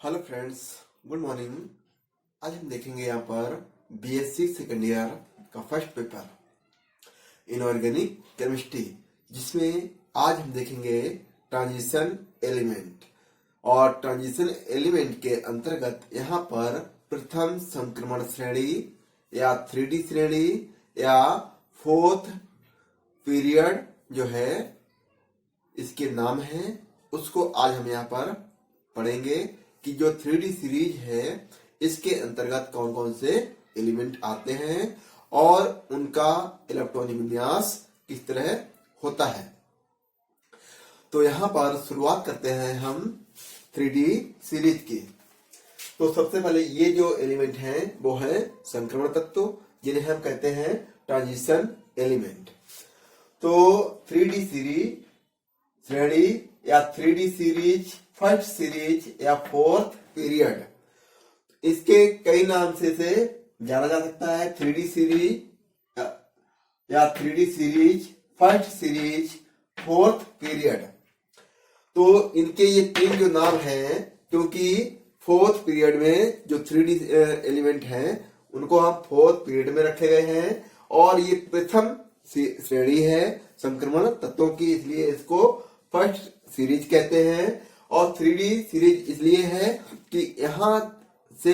Hello friends, good morning. आज हम देखेंगे यहाँ पर बीएससी सेकेंड ईयर का फर्स्ट पेपर इनऑर्गेनिक केमिस्ट्री, जिसमें आज हम देखेंगे ट्रांजिशन एलिमेंट। और ट्रांजिशन एलिमेंट के अंतर्गत यहाँ पर प्रथम संक्रमण श्रेणी या 3D श्रेणी या फोर्थ पीरियड जो है इसके नाम है, उसको आज हम यहाँ पर पढ़ेंगे कि जो 3D सीरीज है इसके अंतर्गत कौन कौन से एलिमेंट आते हैं और उनका इलेक्ट्रॉनिक विन्यास किस तरह होता है। तो यहाँ पर शुरुआत करते हैं हम 3D सीरीज की। तो सबसे पहले ये जो एलिमेंट हैं वो है संक्रमण तत्व, जिन्हें हम कहते हैं ट्रांजिशन एलिमेंट। तो 3D सीरीज श्रेणी या 3D सीरीज, फर्स्ट सीरीज या फोर्थ पीरियड, इसके कई नाम से इसे जाना जा सकता है। 3D सीरीज या 3D series, first series, fourth period. तो इनके ये तीन जो नाम हैं, क्योंकि फोर्थ पीरियड में जो 3D एलिमेंट हैं उनको हम फोर्थ पीरियड में रखे गए हैं, और ये प्रथम श्रेणी है संक्रमण तत्वों की, इसलिए इसको फर्स्ट सीरीज कहते हैं। और 3D सीरीज इसलिए है कि यहां से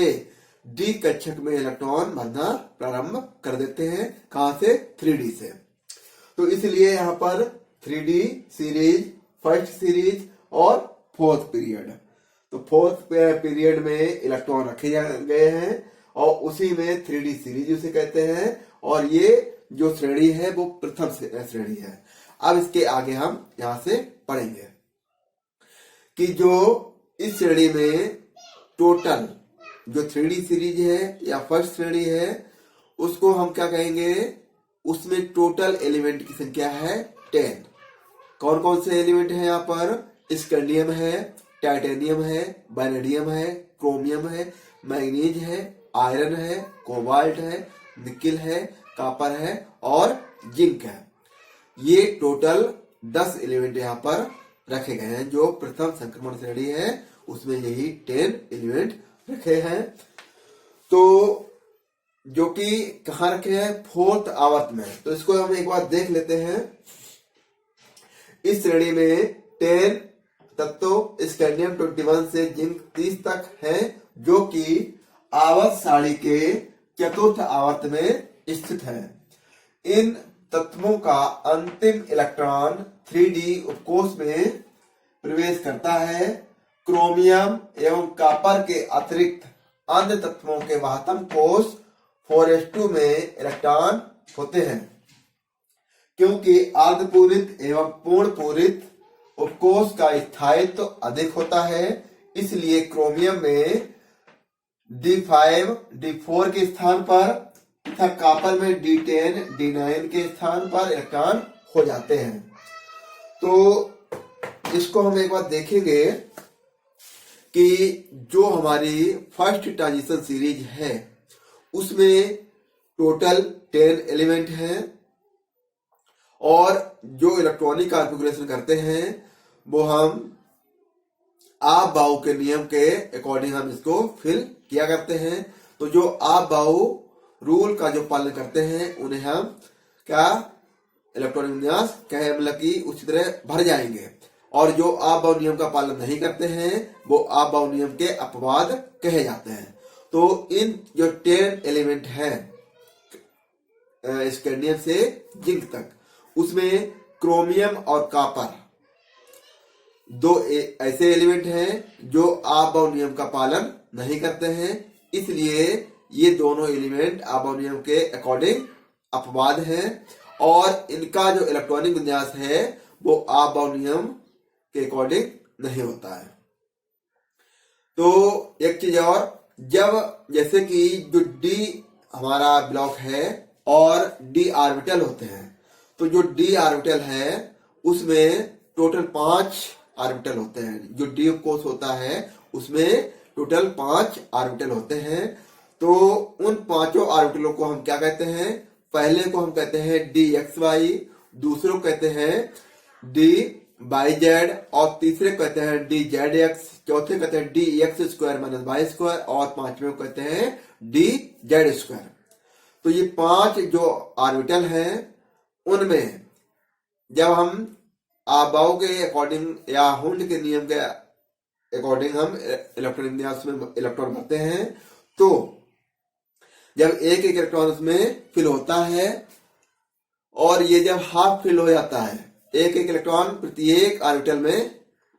डी कक्षक में इलेक्ट्रॉन भरना प्रारंभ कर देते हैं। कहां से? 3D से। तो इसलिए यहां पर 3D सीरीज, फर्स्ट सीरीज और फोर्थ पीरियड। तो फोर्थ पीरियड में इलेक्ट्रॉन रखे गए हैं और उसी में 3D सीरीज उसे कहते हैं, और ये जो श्रेणी है वो प्रथम श्रेणी है। अब इसके आगे हम यहां से पढ़ेंगे कि जो इस श्रेणी में टोटल जो 3D सीरीज है या फर्स्ट श्रेणी है उसको हम क्या कहेंगे, उसमें टोटल एलिमेंट की संख्या है 10। कौन कौन से एलिमेंट है यहाँ पर? स्कैंडियम है, टाइटेनियम है, वैनेडियम है, क्रोमियम है, मैग्नीज है, आयरन है, कोबाल्ट है, निकिल है, कॉपर है और जिंक है। ये टोटल 10 एलिमेंट यहाँ पर रखे गए हैं। जो प्रथम संक्रमण श्रेणी है उसमें यही 10 एलिमेंट रखे हैं। तो जो कि कहाँ रखे हैं? फोर्थ आवर्त में। तो इसको हम एक बार देख लेते हैं। इस श्रेणी में 10 तत्व स्कैंडियम 21 से जिंक 30 तक है, जो कि आवर्त सारणी के चतुर्थ आवर्त में स्थित है। इन तत्वों का अंतिम इलेक्ट्रॉन 3D उपकोष में प्रवेश करता है। क्रोमियम एवं कॉपर के अतिरिक्त अन्य तत्वों के महत्तम कोष 4s2 में इलेक्ट्रॉन होते हैं। क्योंकि अर्धपूरित एवं पूर्ण पूरित उपकोष का स्थायित्व अधिक होता है, इसलिए क्रोमियम में D5, D4 के स्थान पर तथा कॉपर में D10, D9 के स्थान पर इलेक्ट्रॉन हो जाते हैं। तो इसको हम एक बार देखेंगे कि जो हमारी फर्स्ट ट्रांजिशन सीरीज है उसमें टोटल 10 एलिमेंट हैं, और जो इलेक्ट्रॉनिक कॉन्फ़िगरेशन करते हैं वो हम आप बाउ के नियम के अकॉर्डिंग हम इसको फिल किया करते हैं। तो जो आप बाउ रूल का जो पालन करते हैं उन्हें हम क्या इलेक्ट्रॉनिक विन्यास कहे, मतलब कि उसी तरह भर जाएंगे। और जो आप बाउ नियम का पालन नहीं करते हैं वो आप बाउ नियम के अपवाद कहे जाते हैं। तो इन जो 10 एलिमेंट हैं स्कैंडियम से जिंक तक, उसमें क्रोमियम और कॉपर दो ऐसे एलिमेंट हैं जो आप बाउ नियम का पालन नहीं करते हैं, इसलिए ये दोनों एलिमेंट आप बाउ नियम के अकॉर्डिंग अपवाद हैं, और इनका जो इलेक्ट्रॉनिक विन्यास है वो आप बाउ नियम के अकॉर्डिंग नहीं होता है। तो एक चीज और, जब जैसे कि जो डी हमारा ब्लॉक है और डी ऑर्बिटल होते हैं, तो जो डी ऑर्बिटल है उसमें टोटल 5 ऑर्बिटल होते हैं। जो डी कोष होता है उसमें टोटल 5 ऑर्बिटल होते हैं। तो उन पांचों ऑर्बिटलों को हम क्या कहते हैं? पहले को हम कहते हैं DXY, दूसरे को कहते हैं बाई जेड, और तीसरे कहते हैं डी जेड एक्स, चौथे कहते हैं D X square minus Y square, और पांचवें कहते हैं डी जेड स्क्वायर। तो ये 5 जो ऑर्बिटल हैं उनमें जब हम आबाउ के अकॉर्डिंग या हुंड के नियम के अकॉर्डिंग हम इलेक्ट्रॉन विन्यास में इलेक्ट्रॉन भरते हैं, तो जब एक एक इलेक्ट्रॉन उसमें फिल होता है और ये जब हाफ फिल हो जाता है, एक एक इलेक्ट्रॉन प्रत्येक ऑर्बिटल में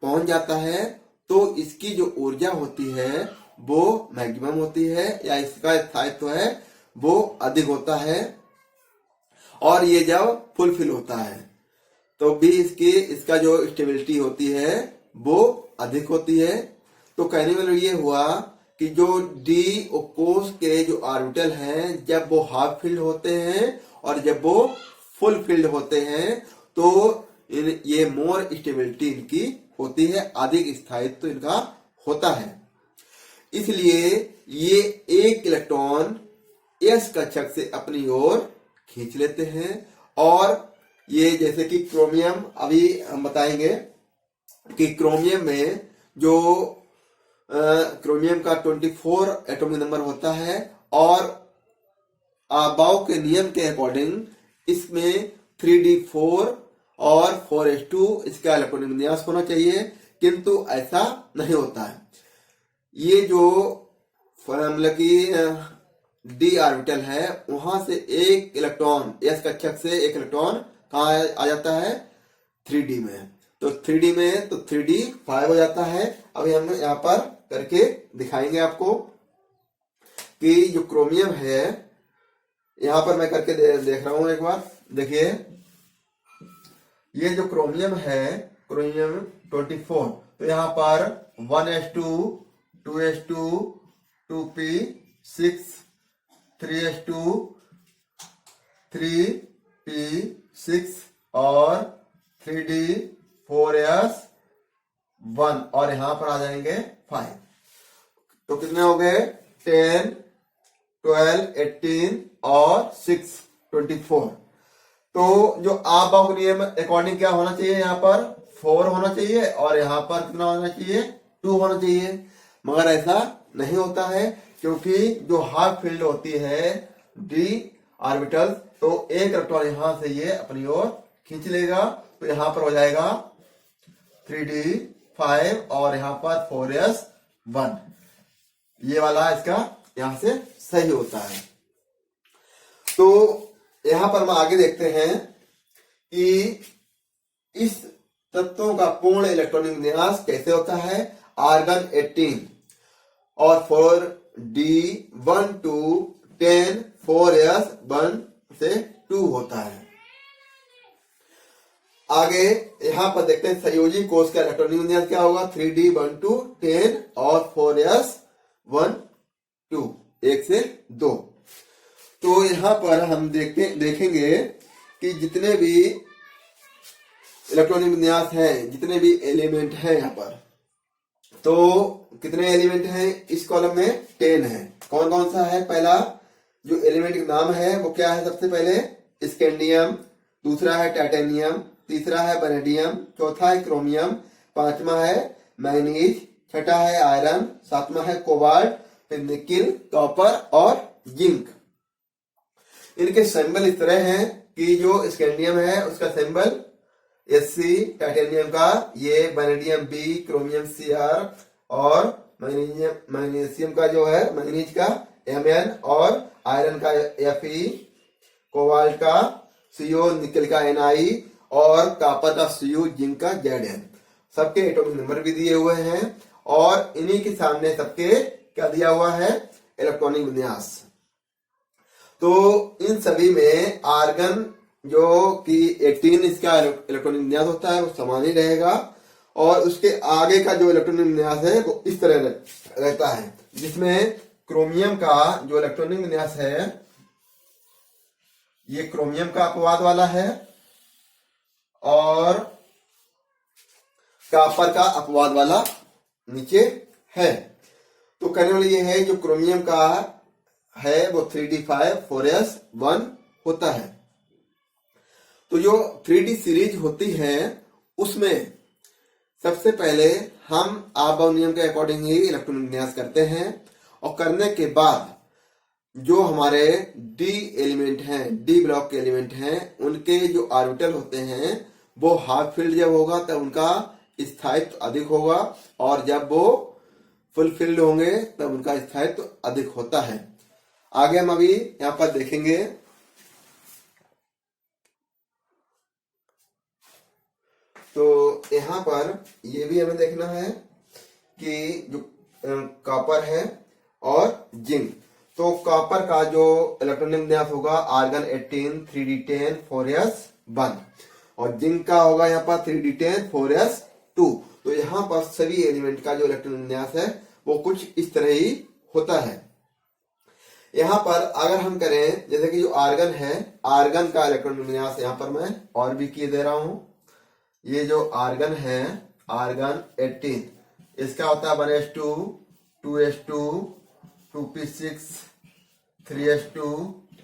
पहुंच जाता है, तो इसकी जो ऊर्जा होती है वो मैक्सिमम होती है, या इसका स्थायित्व है वो अधिक होता है। और ये जब फुल फिल होता है तो भी इसका जो स्टेबिलिटी होती है वो अधिक होती है। तो कहने वाला ये हुआ कि जो डी कोष के जो ऑर्बिटल हैं जब वो हाफ फील्ड होते हैं और जब वो फुल फील्ड होते हैं तो ये मोर स्टेबिलिटी इनकी होती है, अधिक स्थायित्व तो इनका होता है। इसलिए ये एक इलेक्ट्रॉन एस कक्षक से अपनी ओर खींच लेते हैं। और ये जैसे कि क्रोमियम, अभी हम बताएंगे कि क्रोमियम में जो क्रोमियम का 24 एटॉमिक नंबर होता है, और आबाउ के नियम के अकॉर्डिंग इसमें 3d4 और 4s2 इसका इलेक्ट्रॉनिक विन्यास होना चाहिए, किंतु ऐसा नहीं होता है। ये जो मतलब कि डी ऑर्बिटल है वहां से एक इलेक्ट्रॉन एस कक्षक से एक इलेक्ट्रॉन कहाँ आ जाता है 3d में, तो 3d में तो 3d5 हो जाता है। अभी हम यहाँ पर करके दिखाएंगे आपको कि जो क्रोमियम है, यहाँ पर मैं करके देख रहा हूं, एक बार देखिए। ये जो क्रोमियम है, क्रोमियम 24, तो यहाँ पर 1s2 2s2 2p6 3s2 3p6 और 3d4s1, और यहां पर आ जाएंगे 5। तो कितने हो गए 10 12 18 और 6 24। तो जो आबाउ नियम अकॉर्डिंग क्या होना चाहिए, यहाँ पर 4 होना चाहिए और यहाँ पर कितना होना चाहिए 2 होना चाहिए, मगर ऐसा नहीं होता है क्योंकि जो हाफ फील्ड होती है डी ऑर्बिटल, तो एक इलेक्ट्रॉन यहां से ये अपनी ओर खींच लेगा, तो यहां पर हो जाएगा 3d5 और यहां पर 4s1, ये वाला इसका यहां से सही होता है। तो यहां पर हम आगे देखते हैं कि इस तत्वों का पूर्ण इलेक्ट्रॉनिक विन्यास कैसे होता है। आर्गन 18 और 4d1 to 10 4s1 से 2 होता है। आगे यहां पर देखते हैं संयोजी कोष का इलेक्ट्रॉनिक विन्यास क्या होगा, 3d1 to 10 और 4s1 2, 1 से 2। तो यहां पर हम देखेंगे कि जितने भी इलेक्ट्रॉनिक विन्यास हैं, जितने भी एलिमेंट हैं यहाँ पर, तो कितने एलिमेंट हैं इस कॉलम में 10 है। कौन कौन सा है, पहला जो एलिमेंट का नाम है वो क्या है, सबसे पहले स्कैंडियम, दूसरा है टाइटेनियम, तीसरा है वैनेडियम, चौथा है क्रोमियम, पांचवा है मैंगनीज, छठा है आयरन, सातवां है कोबाल्ट, फिर निकिल, कॉपर और जिंक। इनके सिंबल इस तरह हैं कि जो स्कैंडियम है उसका सिंबल SC, टाइटेनियम का ये, वैनेडियम B, क्रोमियम CR और मैग्नीशियम का जो है मैग्नीज का MN और आयरन का Fe, कोबाल्ट का CO, निकल का Ni और कॉपर का Cu, जिंक का Zn। सबके एटॉमिक नंबर भी दिए हुए हैं और इन्हीं के सामने सबके क्या दिया हुआ है, इलेक्ट्रॉनिक विन्यास। तो इन सभी में आर्गन जो कि 18 इसका इलेक्ट्रॉनिक विन्यास होता है वो समान ही रहेगा, और उसके आगे का जो इलेक्ट्रॉनिक विन्यास है वो इस तरह रहता है, जिसमें क्रोमियम का जो इलेक्ट्रॉनिक विन्यास है ये क्रोमियम का अपवाद वाला है और कॉपर का अपवाद वाला नीचे है। तो कहने वाले ये है जो क्रोमियम का है वो 3d5 4s1 होता है। तो जो 3d सीरीज होती है उसमें सबसे पहले हम आबॉव नियम के अकॉर्डिंग ही इलेक्ट्रॉन विन्यास करते हैं, और करने के बाद जो हमारे डी एलिमेंट हैं, डी ब्लॉक के एलिमेंट हैं, उनके जो ऑर्बिटल होते हैं वो हाफ फिल्ड जब होगा तब उनका स्थायित्व अधिक होगा, और जब वो फुल फिल्ड होंगे तब उनका स्थायित्व अधिक होता है। आगे हम अभी यहाँ पर देखेंगे। तो यहाँ पर ये भी हमें देखना है कि जो कॉपर है और जिंक, तो कॉपर का जो इलेक्ट्रॉन विन्यास होगा आर्गन 18 3d10 4s1, और जिंक का होगा यहाँ पर 3d10 4s2। तो यहाँ पर सभी एलिमेंट का जो इलेक्ट्रॉन विन्यास है वो कुछ इस तरह ही होता है। यहाँ पर अगर हम करें जैसे कि जो आर्गन है, आर्गन का इलेक्ट्रॉन विन्यास यहाँ पर मैं और भी किए दे रहा हूं। ये जो आर्गन है, आर्गन 18, इसका होता है 1s2 2s2 2p6 3s2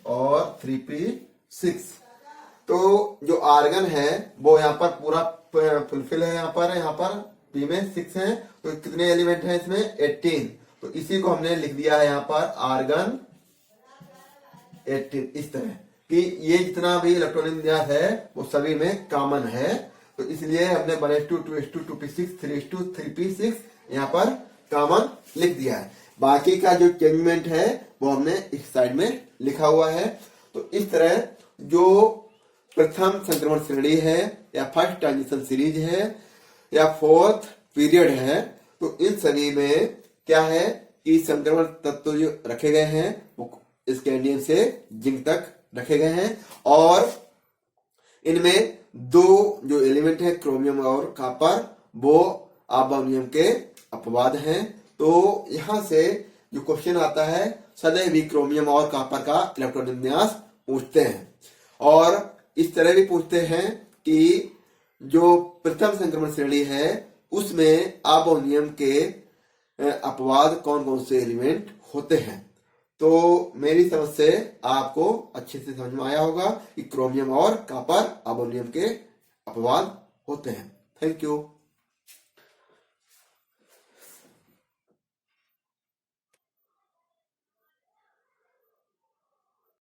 और 3p6। तो जो आर्गन है वो यहाँ पर पूरा फुलफिल है, यहाँ पर p में 6 है, तो कितने एलिमेंट हैं इसमें 18। तो इसी को हमने लिख दिया है यहाँ पर आर्गन 18 इस तरह कि ये जितना भी इलेक्ट्रॉन विन्यास है वो सभी में कॉमन है। तो इसलिए हमने 1s2 2s2 2p6 3s2 3p6 यहाँ पर कॉमन लिख दिया है। बाकी का जो चेंजमेंट है वो हमने इस साइड में लिखा हुआ है। तो इस तरह जो प्रथम संक्रमण श्रेणी है या फर्स्ट ट्रांजिशन सीरीज है या फोर्थ पीरियड है, तो इन सभी में क्या है कि संक्रमण तत्व जो रखे गए हैं वो स्कैंडियम से जिंक तक रखे गए हैं, और इनमें दो जो एलिमेंट है क्रोमियम और कॉपर वो आबॉव नियम के अपवाद हैं। तो यहां से जो क्वेश्चन आता है सदैव भी क्रोमियम और कॉपर का इलेक्ट्रॉन विन्यास पूछते हैं, और इस तरह भी पूछते हैं कि जो प्रथम संक्रमण श्रेणी है उसमें आबॉव नियम के अपवाद कौन कौन से एलिमेंट होते हैं। तो मेरी समझ से आपको अच्छे से समझ में आया होगा कि क्रोमियम और कॉपर आबॉव नियम के अपवाद होते हैं। Thank you.